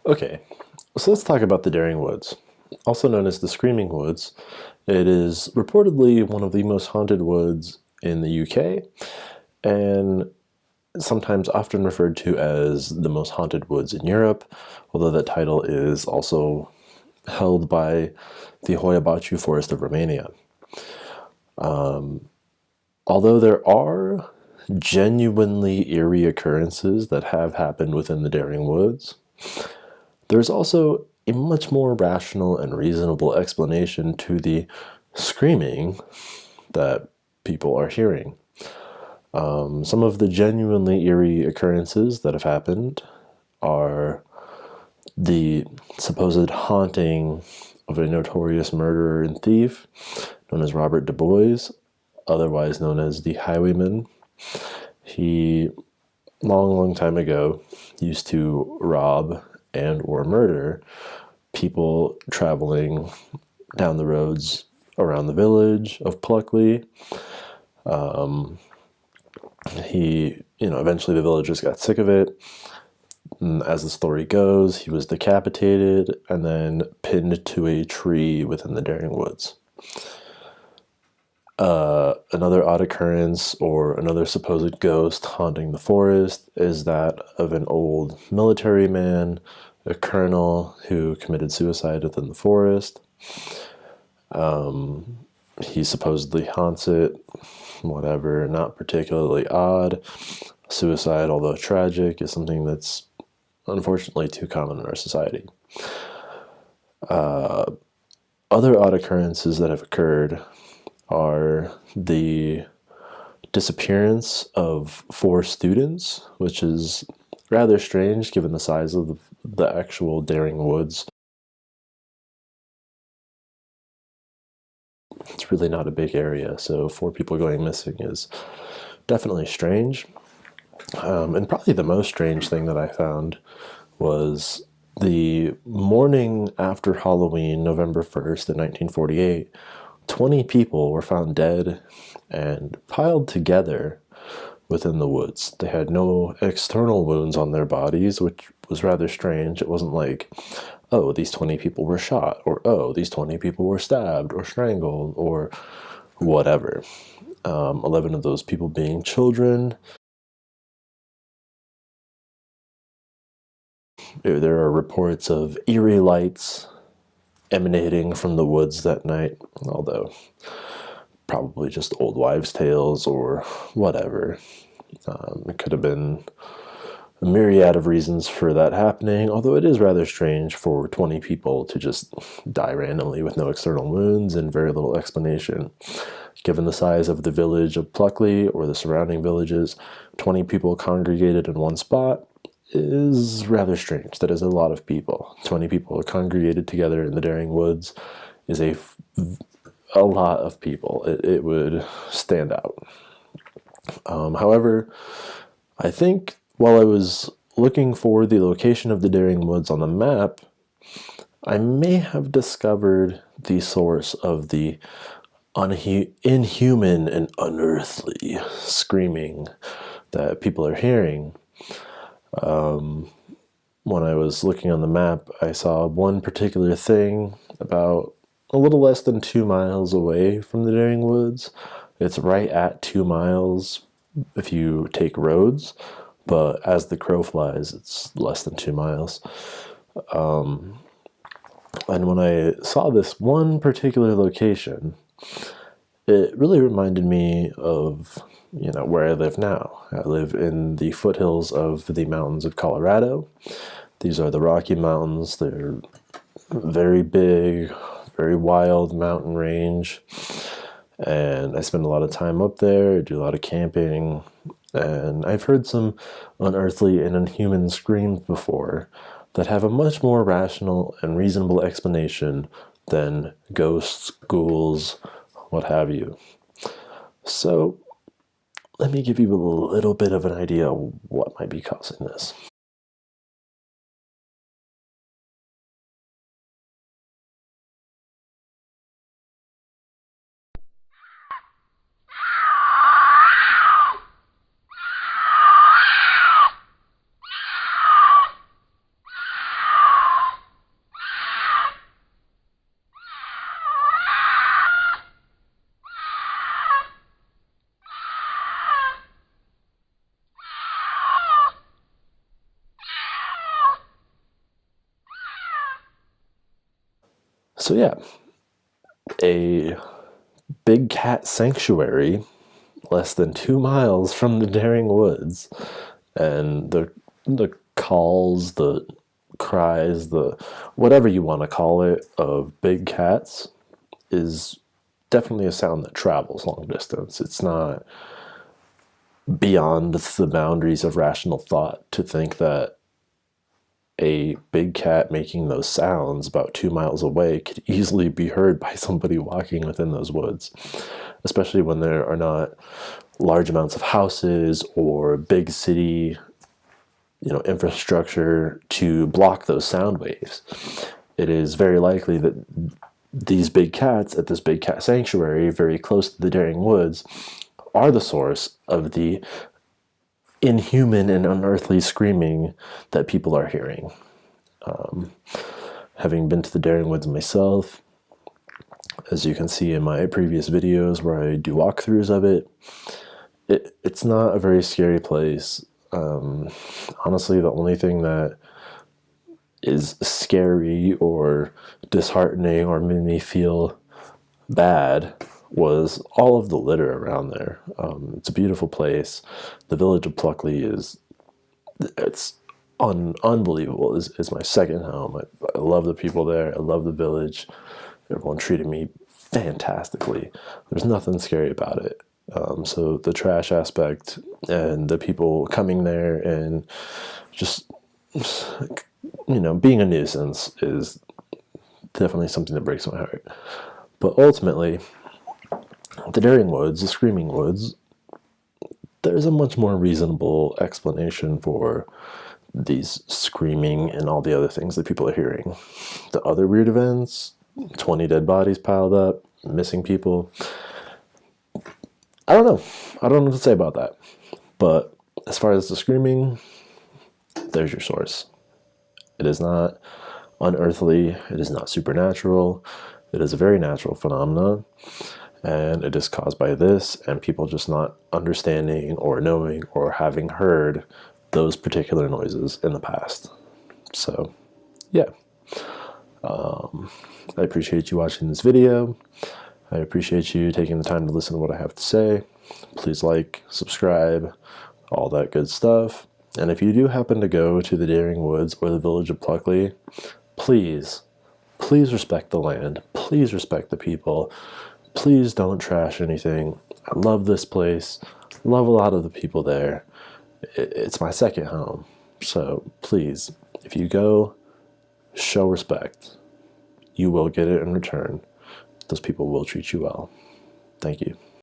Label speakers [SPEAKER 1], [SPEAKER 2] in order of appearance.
[SPEAKER 1] Okay, so let's talk about the Daring Woods. Also known as the Screaming Woods, it is reportedly one of the most haunted woods in the UK and sometimes often referred to as the most haunted woods in Europe, although that title is also held by the Hoia Baciu Forest of Romania. Although there are genuinely eerie occurrences that have happened within the Daring Woods, there's also a much more rational and reasonable explanation to the screaming that people are hearing. Some of the genuinely eerie occurrences that have happened are the supposed haunting of a notorious murderer and thief known as Robert Du Bois, otherwise known as the Highwayman. He, long time ago, used to rob and or murder people traveling down the roads around the village of Pluckley. Eventually the villagers got sick of it. And as the story goes, he was decapitated and then pinned to a tree within the Daring Woods. Another odd occurrence, or another supposed ghost haunting the forest, is that of an old military man, a colonel who committed suicide within the forest. He supposedly haunts it, whatever, not particularly odd. Suicide, although tragic, is something that's unfortunately too common in our society. Other odd occurrences that have occurred are the disappearance of 4 students, which is rather strange given the size of the actual Daring Woods. It's really not a big area, so 4 people going missing is definitely strange. And probably the most strange thing that I found was the morning after Halloween, November 1st in 1948, 20 people were found dead and piled together within the woods. They had no external wounds on their bodies, which was rather strange. It wasn't like, oh, these 20 people were shot, or oh, these 20 people were stabbed or strangled, or whatever. 11 of those people being children. There are reports of eerie lights emanating from the woods that night, although probably just old wives' tales or whatever. It could have been a myriad of reasons for that happening, although it is rather strange for 20 people to just die randomly with no external wounds and very little explanation. Given the size of the village of Pluckley or the surrounding villages, 20 people congregated in one spot is rather strange. That is a lot of people. 20 people congregated together in the Daring Woods is a lot of people. It would stand out. However, I think while I was looking for the location of the Daring Woods on the map, I may have discovered the source of the inhuman and unearthly screaming that people are hearing. When I was looking on the map, I saw one particular thing about a little less than 2 miles away from the Daring Woods. It's right at 2 miles if you take roads, but as the crow flies, it's less than 2 miles. And when I saw this one particular location, it really reminded me of, where I live now. I live in the foothills of the mountains of Colorado. These are the Rocky Mountains. They're very big, very wild mountain range. And I spend a lot of time up there, do a lot of camping, and I've heard some unearthly and inhuman screams before that have a much more rational and reasonable explanation than ghosts, ghouls, what have you. So let me give you a little bit of an idea of what might be causing this. So yeah, a big cat sanctuary less than 2 miles from the Daring Woods, and the calls, the cries, the whatever you want to call it, of big cats is definitely a sound that travels long distance. It's not beyond the boundaries of rational thought to think that a big cat making those sounds about 2 miles away could easily be heard by somebody walking within those woods, especially when there are not large amounts of houses or big city, infrastructure to block those sound waves. It is very likely that these big cats at this big cat sanctuary very close to the Daring Woods are the source of the inhuman and unearthly screaming that people are hearing. Having been to the Daring Woods myself, as you can see in my previous videos where I do walkthroughs of it's not a very scary place. Honestly, the only thing that is scary or disheartening or made me feel bad was all of the litter around there. It's a beautiful place. The village of Pluckley it's unbelievable. It's my second home. I love the people there. I love the village. Everyone treated me fantastically. There's nothing scary about it. So the trash aspect and the people coming there and just, being a nuisance is definitely something that breaks my heart. But ultimately, the Daring Woods, the Screaming Woods, there's a much more reasonable explanation for these screaming and all the other things that people are hearing. The other weird events, 20 dead bodies piled up, missing people. I don't know. I don't know what to say about that. But as far as the screaming, there's your source. It is not unearthly. It is not supernatural. It is a very natural phenomenon. And it is caused by this and people just not understanding or knowing or having heard those particular noises in the past. So, yeah. I appreciate you watching this video. I appreciate you taking the time to listen to what I have to say. Please like, subscribe, all that good stuff. And if you do happen to go to the Daring Woods or the village of Pluckley, please respect the land. Please respect the people. Please don't trash anything. I love this place. Love a lot of the people there. It's my second home. So please, if you go, show respect. You will get it in return. Those people will treat you well. Thank you.